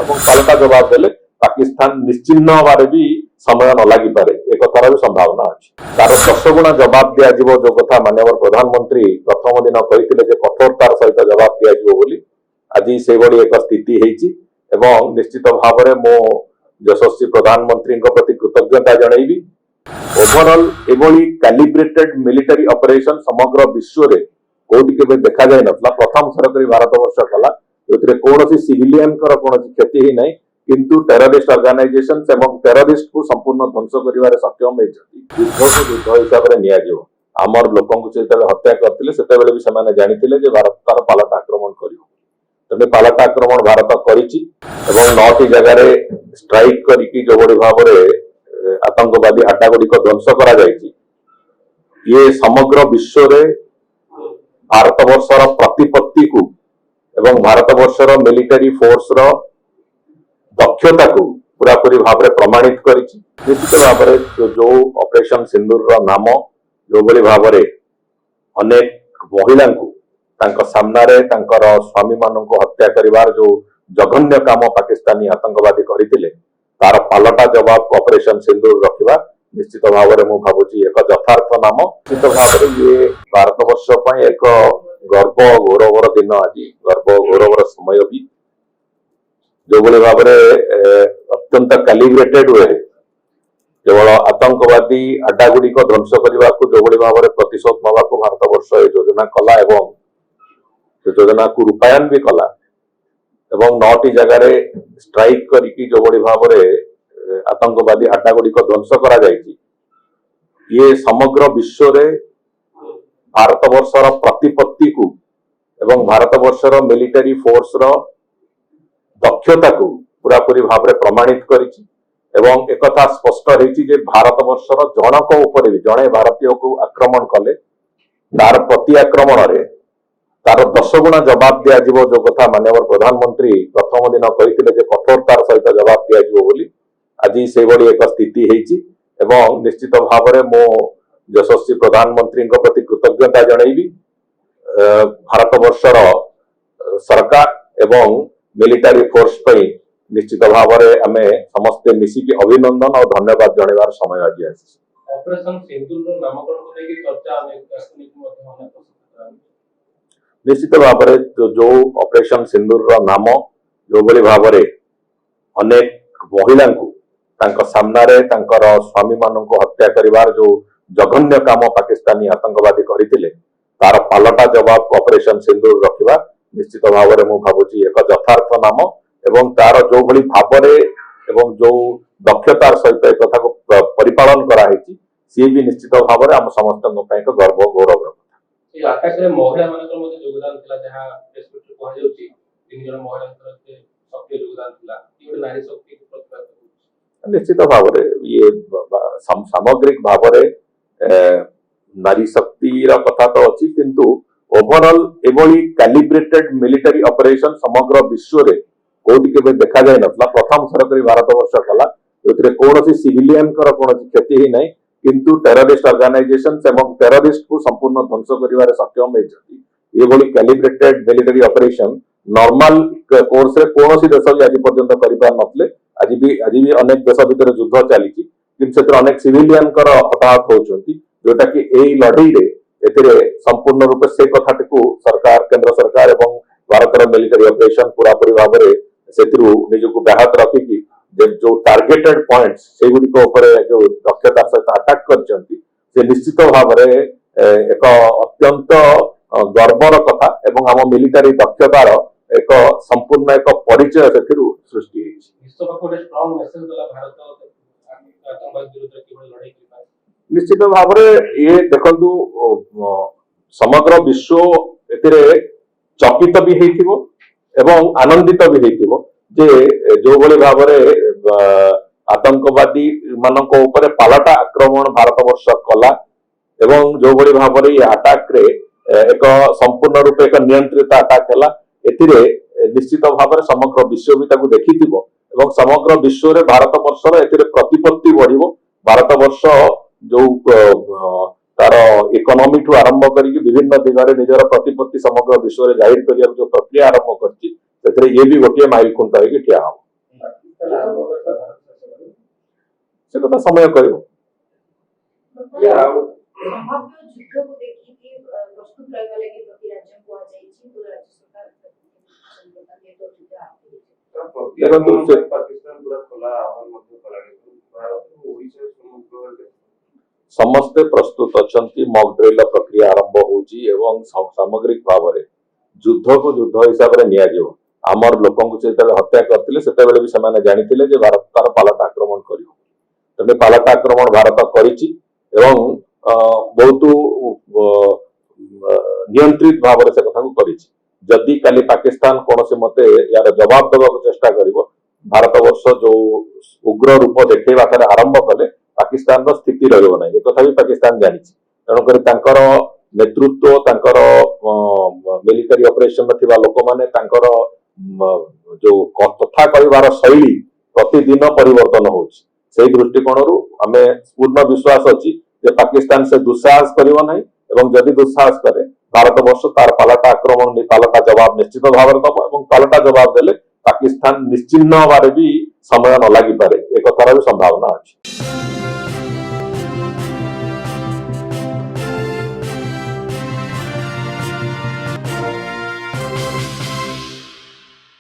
पालटा जवाब देले पाकिस्तान निश्चिन्न हबार भी समय न लगी पारे एक कथार भी संभावना अच्छी तार 10 गुणा जवाब दिया जो कथा माननीय प्रधानमंत्री प्रथम दिन कही कठोरतार सहित जवाब दिया आज से एक स्थिति एवं निश्चित भाव में मो यशस्वी प्रधानमंत्री प्रति कृतज्ञता जनइबी ओवरऑल एभली कैलिब्रेटेड मिलिटरी ऑपरेशन समग्र विश्व रे कोटी के देखा जाय नथला प्रथम सरकारी भारत वर्ष कला जोथिरे कोनोसी सिविलियन कर कोनोसी क्षति ही नै किंतु टेररिस्ट ऑर्गेनाइजेशन एवं टेररिस्ट को संपूर्ण ध्वंस करिवारे सक्षम होइछथि युद्ध हिसाब रे निया जिवो आमर लोकन को जेते हत्या करथिले सेते बेले भी समाने जानिथिले जे भारत तार पालट आक्रमण करियो तने पालट आक्रमण भारत करिछि एवं 9टी जगह रे स्ट्राइक करिकि जो बड़ी भाव रे आतंकवादी अड्डा गुड़ी को ध्वंस करा जायछि ये समग्र विश्व रे भारत वर्षर प्रतिपत्ति को एवं भारत वर्षर मिलिटरी फोर्स रो दक्षता को पूरा पूरी भाव में प्रमाणित करिछि निश्चित भाव में जो ऑपरेशन सिंदूर रो नाम जो बड़ी भाव में अनेक महिला को तांको सामना रे तांकर स्वामी मानन को हत्या करिवार जो जघन्य काम पाकिस्तानी आतंकवादी करिथिले तार पालटा जवाब ऑपरेशन सिंदूर रखिबा निश्चित भाव में मु भाबुची एक यथार्थ नाम निश्चित भाव में ये भारत वर्ष पय एक गर्व गौरवर दिन आज गर्व गौरवर समय भी जो बड़े भाव में अत्यंत कैलिब्रेटेड वे केवल आतंकवादी अड्डा गुड़ी को ध्वंस करने को जो बड़ी भाव में प्रतिशोध नवा को भारत वर्ष योजना कला एवं योजना को रूपायन भी कला एवं 9टी जगह स्ट्राइक करिकी जो बड़ी भाव में आतंकवादी अड्डा गुड़ी को ध्वंस करा जायछि ये समग्र विश्व रे भारत वर्षर प्रतिपत्ति को एवं भारत वर्षर मिलिटरी फोर्स रो दक्षता को पूरा पूरी भाव में प्रमाणित करिछि एवं एकथा स्पष्ट होइछि जे भारत वर्षर जनक ऊपर भी जणे भारतीय को आक्रमण कले तार प्रति आक्रमण रे तार 10 गुणा जवाब दिया जो कथा माननीय प्रधानमंत्री प्रथम दिन कही कठोरतार सहित जवाब दिया आज से एक स्थिति एवं निश्चित भाव में मो यशस्वी प्रधानमंत्री प्रति कृतज्ञता जनइबी भारत वर्षर सरकार एवं मिलिटरी फोर्स पर निश्चित भाव में आम समस्ते मिसिकी अभिनंदन और धन्यवाद जनइबार समय आज ऑपरेशन सिंदूर नामकरण को लेके चर्चा निश्चित भाव में जो ऑपरेशन सिंदूर नाम जो बड़ी भाव में अनेक महिला को तांको सामना रे तांकर स्वामी मानन को हत्या करिवार जो जघन्य काम पाकिस्तानी आतंकवादी करिथिले तार पालटा जवाब ऑपरेशन सिंदूर रखिबा निश्चित भाव में मु भाबुची एक यथार्थ नाम एवं तार जो बड़ी भाव में एवं जो दक्षतार सहित एक कथा को परिपालन करा हेछि सी भी निश्चित भाव में हम समस्त एक गर्व गौरव ये आकाश रे महिला मानकर मध्ये योगदान थिला जहां फेसबुक रे कहा जाउची तीन जन महिला के सक्रिय योगदान थिला ये नारी शक्ति को प्रतिपादन निश्चित भाव में ये सामग्रिक भाव में नारी शक्ति कथा तो अच्छी किंतु ओवरऑल एभली कैलिब्रेटेड मिलिटरी ऑपरेशन समग्र विश्व रे कोटी के देखा जाय नथला प्रथम सरकारी भारत वर्ष कला जोथिरे कोनोसी सिविलियन कर कोनोसी क्षति ही नै किंतु टेररिस्ट ऑर्गेनाइजेशन एवं टेररिस्ट को संपूर्ण ध्वंस करिवारे सक्षम होइछथि एभली calibrated military operation normal course रे कोनोसी देश भी आज पर्यंत करि पार नथले आज भी अनेक देश भीतर युद्ध चलीछि किंतु सेतर अनेक सिविलियन कर हताहत होउछथि जोटा कि एई लड़ाई रे एथिरे संपूर्ण रूप से कथाटी को सरकार केंद्र सरकार एवं भारत मिलिटरी ऑपरेशन पूरा पूरी भाव में सेतिरु निजको व्याहत रखिकी जो टार्गेटेड पॉइंट्स से गुडी को ऊपर जो दक्षता सहित अटैक करचंती से निश्चित भाव में एक अत्यंत गर्वर कथा एवं हम मिलिटरी दक्षतार एक संपूर्ण एक परिचय सेतिरु सृष्टि हेछि विश्व को स्ट्रांग मैसेज दला भारत आतंकवाद विरुद्ध किभଳି लड़ाई करिबा निश्चित भाव में ये देखंतु समग्र विश्व एतिरे चकित भी हेतिबो एवं आनंदित भी हेतिबो जे जो बड़ी भाव में आतंकवादी मानक ऊपर पालटा आक्रमण भारत वर्ष कला एवं जो बड़ी भाव में ये अटैक रे एक संपूर्ण रूप एक नियंत्रित अटैक है एथिरे निश्चित भाव में समग्र विश्व भी ताकू देखिथिबो एवं समग्र विश्व रे भारत वर्षर एथिरे प्रतिपत्ति बढ़िबो भारत वर्ष जो तार इकोनॉमी ठू आरंभ करिक विभिन्न दिगरे निजर प्रतिपत्ति समग्र विश्व रे जाहिर करिया जो प्रक्रिया आरंभ करछि सेथरे ये भी गोटे माइल खुंट होइक ठिया हो। से कथा समय कर संभाव्य युद्ध को देखिए प्रस्तुत रहने वाले की प्रति राज्य को आ जाएगी तो राज्य सरकार संबंध में तो देखो पाकिस्तान पूरा खोला आह्वान मध्य कलानी भारत ओडिशा समग्र समस्ते प्रस्तुत अछंती मॉक ड्रिल प्रक्रिया आरंभ होची एवं सामग्रिक भाव में युद्ध को युद्ध हिसाब से निया जिवो आमर लोकन को जेते हत्या करथिले सेते बेले भी समाने जानिथिले जे भारत तार पालट आक्रमण करियो तने पालट आक्रमण भारत करिछि एवं बहुत नियंत्रित भाव से कथा को करिछि जदि काली पाकिस्तान कोनोसी मते यार जवाब देबा को चेष्टा करिवो भारत वर्ष जो उग्र रूप देखैबा तार आरंभ कले पाकिस्तान रो स्थिति रहइबो नै ए कथा भी पाकिस्तान जानिछि तनो करी तांकर नेतृत्व तांकर मिलिटरी ऑपरेशन में थिबा लोक माने तांकर जो कथा कहिबार शैली प्रतिदिन परिवर्तन होछि सेही दृष्टिकोणरू आमे पूर्ण विश्वास अछि जे पाकिस्तान से दुस्साहस करिवो नै एवं जदि दुस्साहस करे भारत वर्ष तार पालटा आक्रमण पालटा जवाब निश्चित भाव में दब एवं पालटा जवाब देले पाकिस्तान निश्चिन्न हबारे भी समय न लागि पारे एक कथार भी संभावना अछि।